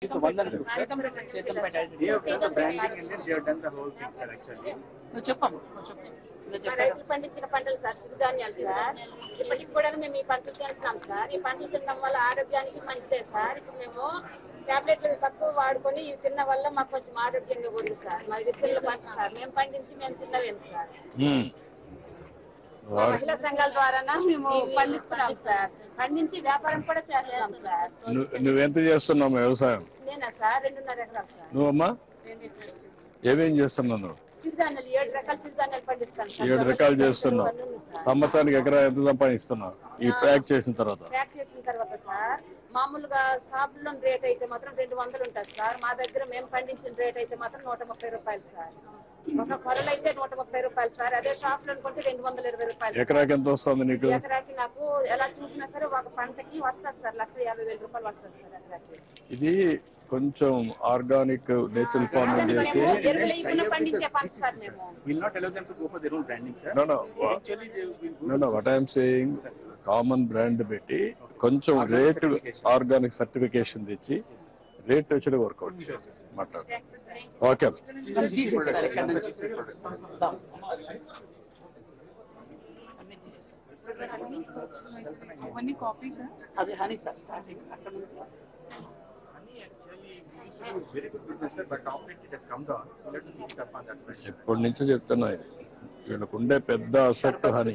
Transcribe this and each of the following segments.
So one then group, sir. They have done the branding and then they have done the whole thing, sir. Actually. నువ్వు చెప్పమ్మా రైతులు పండించిన పంటలు sir సిరిధాన్యాలు sir ఇప్పటికి కూడా మేము ఈ పంటలు తింటున్నాం సార్. ఈ పంటలు తినడం వల్ల ఆరోగ్యానికి మంచిదే సార్. ఇప్పుడు మేము టాబ్లెట్లు తక్కువ వాడుకొని ఇవి తిన్న వల్ల మాకు కొంచెం ఆరోగ్యంగా ఉంది సార్. మాది పిల్లల పంట సార్. మేము పండించి మేము తిన్నవేం సార్. మహిళా సంఘాల ద్వారా మేము పండిస్తున్నాం సార్. పండించి వ్యాపారం కూడా చేస్తున్నాం సార్. నువ్వెంత చేస్తున్నావు వ్యవసాయం? నేనా సార్ 2.5 ఎకరాలు సార్. నువ్వమ్మా ఏమేం చేస్తున్నావు? చిరుధాన్యాలు 7 రకాల చిరుధాన్యాలు పండిస్తాను సార్. 7 రకాలు చేస్తున్నావు. సంవత్సరానికి ఎకరా ఎంత సంపాదిస్తున్నావు ఈ ప్యాక్ చేసిన తర్వాత? ప్యాక్ చేసిన తర్వాత సార్ మామూలుగా షాపుల్లో రేట్ అయితే మాత్రం 200 ఉంటుంది సార్. మా దగ్గర మేము పండించిన రేట్ అయితే మాత్రం 130 రూపాయలు సార్. ఒక కొరలు అయితే 130 రూపాయలు సార్. అదే షాప్ లో అనుకుంటే 220 రూపాయలు. ఎకరాకి ఎంత వస్తుంది నీకు? ఎకరాకి నాకు ఎలా చూసినా సరే ఒక పంటకి వస్తుంది సార్ 1,50,000 రూపాయలు వస్తుంది సార్ ఎకరాకి. ఇది కొంచెం ఆర్గానిక్ నేచురల్ ఫార్మింగ్ చేసి పండించే పంట సార్. మేము will not allow them to go for their own branding, sir. Eventually they will go. No, what I am saying, common brand పెట్టి కొంచెం రేట్ ఆర్గానిక్ సర్టిఫికేషన్ తెచ్చి రేట్ వచ్చి వర్కౌట్ మాట్లాడు. Okay అవన్నీ కాపీ సార్. అది honey sir starting అక్కడ నుంచి. Very good business, sir, but of late it has come down. We have to keep up on that front. ఇప్పటి నుంచి చెప్తున్నా ఇది వీళ్ళకుండే పెద్ద అసెట్ హనీ.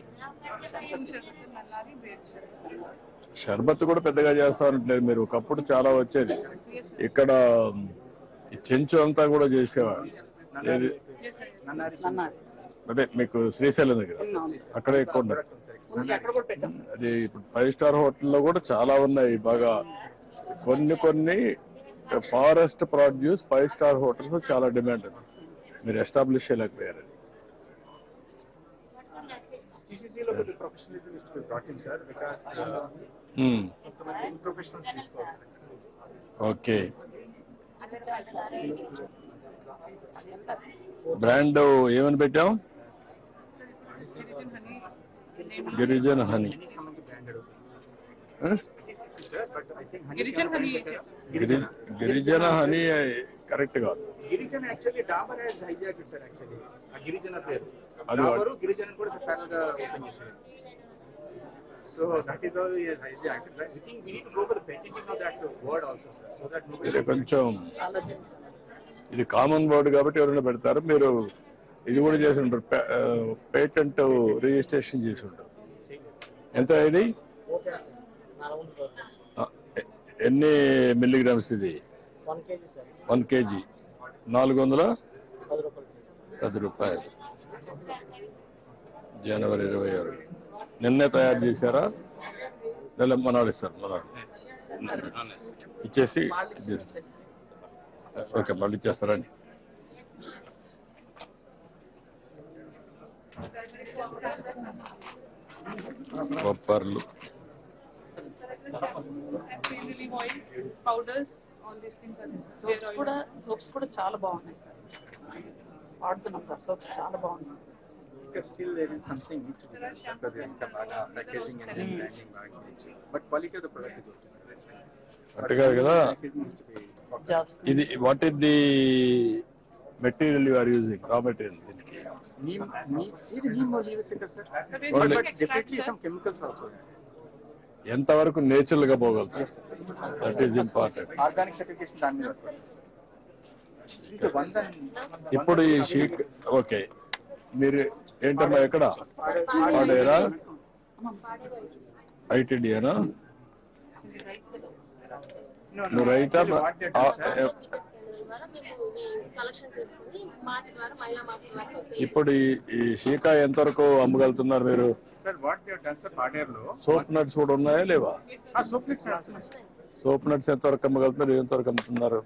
షర్బత్ కూడా పెద్దగా చేస్తారంటలేదు మీరు. ఒకప్పుడు చాలా వచ్చేది ఇక్కడ ఈ చెంచు అంతా కూడా చేసేవాడు. అదే మీకు శ్రీశైలం దగ్గర అక్కడ ఎక్కువ ఉన్నాయి. అది ఇప్పుడు 5 స్టార్ హోటల్లో కూడా చాలా ఉన్నాయి. బాగా కొన్ని ఫారెస్ట్ ప్రొడ్యూస్ 5 స్టార్ హోటల్స్ చాలా డిమాండ్ ఉంది. మీరు ఎస్టాబ్లిష్ చేయలేకపోయారు. TCCలో the professionalism is to be brought in, sir, because కొంతమంది professionals తీసుకోవాలి. ఓకే బ్రాండ్ ఏమని పెట్టాం? గిరిజన్ హనీ. గిరిజన హనీ కరెక్ట్ కాదు. గిరిజన actually Dabur has hijacked sir. Actually ఆ గిరిజన పేరు డాబరు గిరిజన కూడా ప్యారల్ గా ఓపెన్ చేశారు. So that is how he has hijacked. I think we need to go for the patenting of that word also sir, so that ఇది కొంచెం ఇది కామన్ వర్డ్ కాబట్టి ఎవరైనా పెడతారు. మీరు ఇది కూడా చేసి ఉంటారు, పేటెంట్ రిజిస్ట్రేషన్ చేసి ఉంటారు. ఎంత ఇది? ఎన్ని మిల్లీగ్రామ్స్ ఇది? 1 kg 410 రూపాయలు. జనవరి 26 నిన్నే తయారు చేశారా? నెల మనాడు ఇస్తారు. మనాడు ఇచ్చేసి ఓకే మళ్ళీ ఇచ్చేస్తారండి. బొప్పర్లు సోప్స్ కూడా చాలా బాగున్నాయి సార్. వాడుతున్నాం సార్ సోప్స్ చాలా బాగున్నాయి. Still there is something need to be done, sir, because they are packaging and branding bags, but quality of the product is okay, sir. అట్టుగా కదా. ఇది what is the material you are using? Raw material ఇది neem leaves కదా sir, but definitely some chemicals also. ఎంతవరకు natural గా పోగలుగుతారు? That is important. Organic certification దాని మీద ఇప్పుడు ఈ షీట్ ఓకే. మీరు ఏంటమ్మా ఎక్కడ పాడేరా? ఐటీడీనా? నువ్వు రైతా? ఇప్పుడు ఈ షీకా ఎంతవరకు అమ్మగలుగుతున్నారు మీరు? సోప్ నట్స్ కూడా ఉన్నాయా లేవా? సోప్ నట్స్ ఎంతవరకు అమ్మగలుగుతున్నారు? ఎంతవరకు అమ్ముతున్నారు?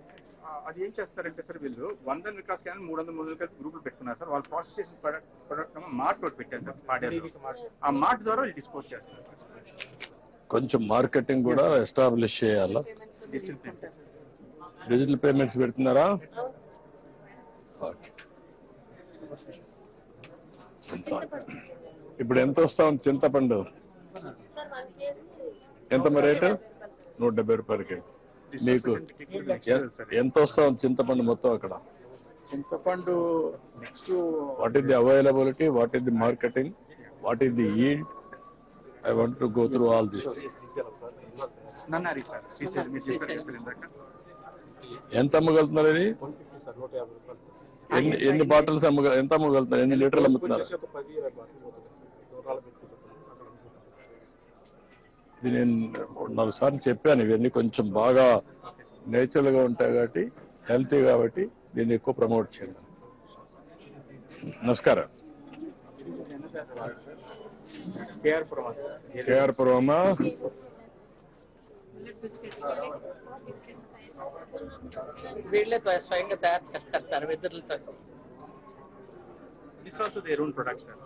అది ఏం చేస్తారంటే సార్ వీళ్ళు 100 వికాస్ క్యాన్ 300 గ్రూపులు పెట్టుకున్నారు సార్. వాళ్ళు ప్రాసెస్ చేసిన ప్రొడక్ట్ మార్ట్ రోడ్ పెట్టారు సార్. ఆ మార్ట్ ద్వారా వాళ్ళు డిస్పోజ్ చేస్తారు సార్. కొంచెం మార్కెటింగ్ కూడా ఎస్టాబ్లిష్ చేయాలా? డిజిటల్ పేమెంట్స్ పెడుతున్నారా? ఇప్పుడు ఎంత వస్తా ఉంది చింతపండు? ఎంత రేటు? 170 రూపాయలకి. మీకు ఎంత వస్తాం చింతపండు మొత్తం అక్కడ? చింతపండు next what is the availability, what is the marketing, what is the yield? I want to go through all this. నన్నారి సార్, శ్రీశైలం మీరు చెప్పారు సార్ ఇందాక. ఎంత అమ్మగలుగుతున్నారు ఇది? ఎన్ని బాటిల్స్ ఎంత అమ్మగలుగుతున్నారు? ఎన్ని లీటర్లు అమ్ముతున్నారు? ఇది నేను 4 సార్లు చెప్పాను, ఇవన్నీ కొంచెం బాగా నేచురల్ గా ఉంటాయి కాబట్టి, హెల్తీ కాబట్టి దీన్ని ఎక్కువ ప్రమోట్ చేయండి. నమస్కారం. కేఆర్ పురమా వీళ్ళే స్వయంగా తయారు చేస్తారు సార్, వెదురులతో. This also their own product sir.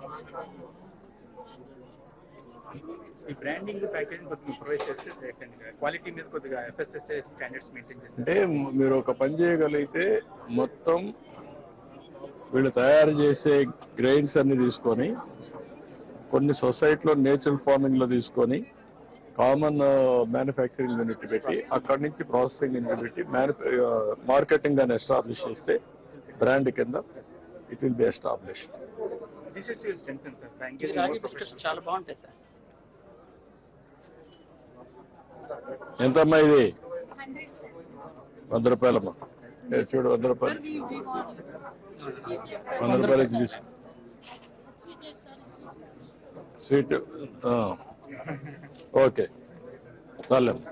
ఈ బ్రాండింగ్ ప్యాకేజింగ్ కొద్దిగా ప్రొవైడ్ చేస్తే క్వాలిటీ మీద కొద్దిగా FSSAI స్టాండర్డ్స్ మెయింటైన్ చేస్తే. అంటే మీరు ఒక పని చేయగలిగితే మొత్తం వీళ్ళు తయారు చేసే గ్రెయిన్స్ అన్ని తీసుకొని కొన్ని సొసైటీలో నేచురల్ ఫార్మింగ్ లో తీసుకొని కామన్ మ్యానుఫ్యాక్చరింగ్ యూనిట్ పెట్టి అక్కడి నుంచి ప్రాసెసింగ్ యూనిట్ పెట్టి మార్కెటింగ్ అని ఎస్టాబ్లిష్ చేస్తే బ్రాండ్ కింద ఇట్ విల్ బి ఎస్టాబ్లిష్డ్. రాగి బిస్కెట్స్ చాలా బాగుంటాయి సార్. ఎంతమ్మా ఇది? 100 రూపాయలమ్మా. చూడు 100 రూపాయలు, 100 రూపాయలకి తీసుకో. Sweet okay చాలేమ్మా.